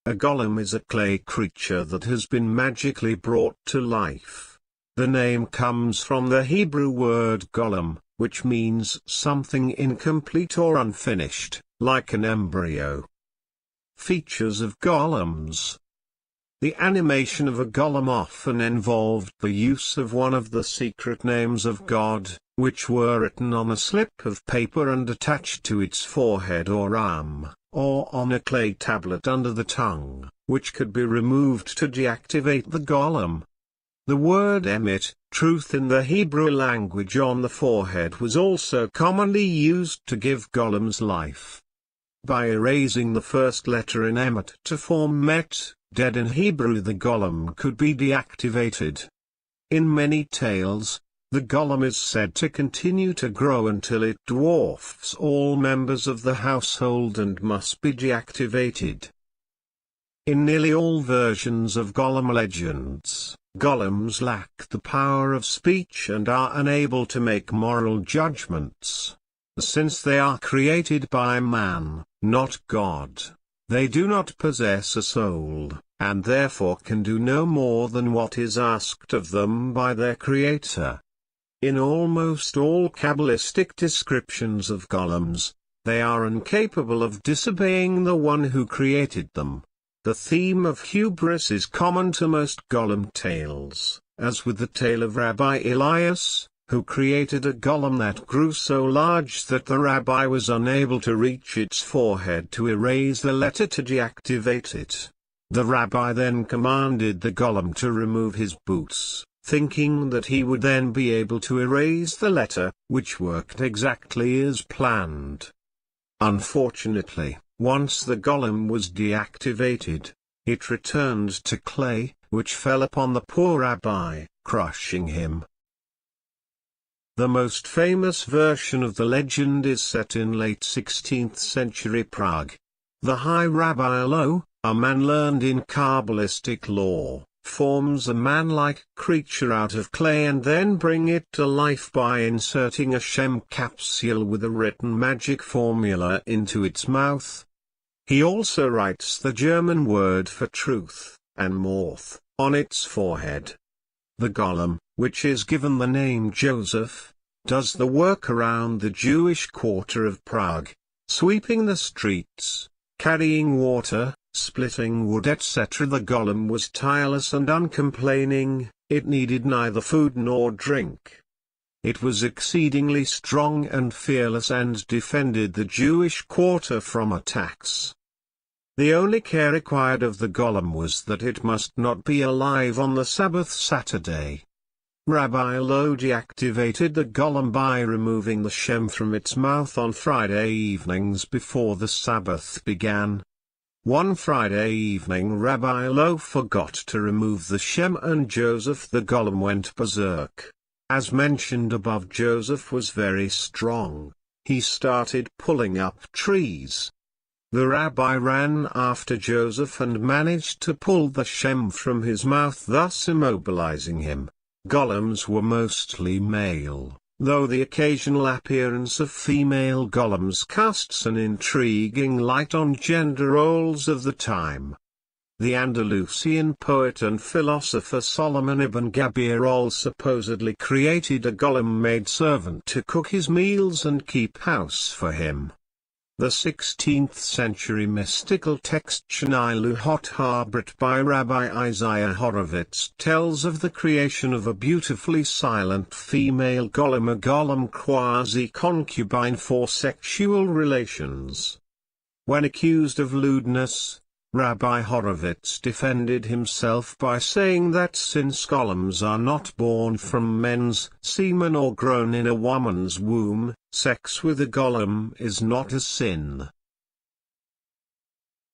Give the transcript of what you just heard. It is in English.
A golem is a clay creature that has been magically brought to life. The name comes from the Hebrew word golem, which means something incomplete or unfinished, like an embryo. Features of golems. The animation of a golem often involved the use of one of the secret names of God, which were written on a slip of paper and attached to its forehead or arm, or on a clay tablet under the tongue, which could be removed to deactivate the golem. The word emet, truth in the Hebrew language on the forehead was also commonly used to give golems life. By erasing the first letter in emet to form met, dead in Hebrew, the golem could be deactivated. In many tales, the golem is said to continue to grow until it dwarfs all members of the household and must be deactivated. In nearly all versions of Golem Legends, golems lack the power of speech and are unable to make moral judgments. Since they are created by man, not God, they do not possess a soul, and therefore can do no more than what is asked of them by their Creator. In almost all Kabbalistic descriptions of golems, they are incapable of disobeying the one who created them. The theme of hubris is common to most golem tales, as with the tale of Rabbi Elias, who created a golem that grew so large that the rabbi was unable to reach its forehead to erase the letter to deactivate it. The rabbi then commanded the golem to remove his boots, thinking that he would then be able to erase the letter, which worked exactly as planned. Unfortunately, once the golem was deactivated, it returned to clay, which fell upon the poor rabbi, crushing him. The most famous version of the legend is set in late 16th century Prague. The High Rabbi Lo, a man learned in Kabbalistic law, forms a man-like creature out of clay and then bring it to life by inserting a Shem capsule with a written magic formula into its mouth. He also writes the German word for truth, and Morth, on its forehead. The golem, which is given the name Joseph, does the work around the Jewish quarter of Prague, sweeping the streets, carrying water, splitting wood, etc. The golem was tireless and uncomplaining, it needed neither food nor drink. It was exceedingly strong and fearless and defended the Jewish quarter from attacks. The only care required of the golem was that it must not be alive on the Sabbath Saturday. Rabbi Lo deactivated the golem by removing the Shem from its mouth on Friday evenings before the Sabbath began. One Friday evening Rabbi Lo forgot to remove the Shem and Joseph the golem went berserk. As mentioned above, Joseph was very strong. He started pulling up trees. The rabbi ran after Joseph and managed to pull the Shem from his mouth, thus immobilizing him. Golems were mostly male, though the occasional appearance of female golems casts an intriguing light on gender roles of the time. The Andalusian poet and philosopher Solomon ibn Gabirol supposedly created a golem maidservant to cook his meals and keep house for him. The 16th century mystical text Shnai Luhot Harbrit by Rabbi Isaiah Horovitz tells of the creation of a beautifully silent female golem, a golem quasi-concubine for sexual relations. When accused of lewdness, Rabbi Horovitz defended himself by saying that since golems are not born from men's semen or grown in a woman's womb, sex with a golem is not a sin.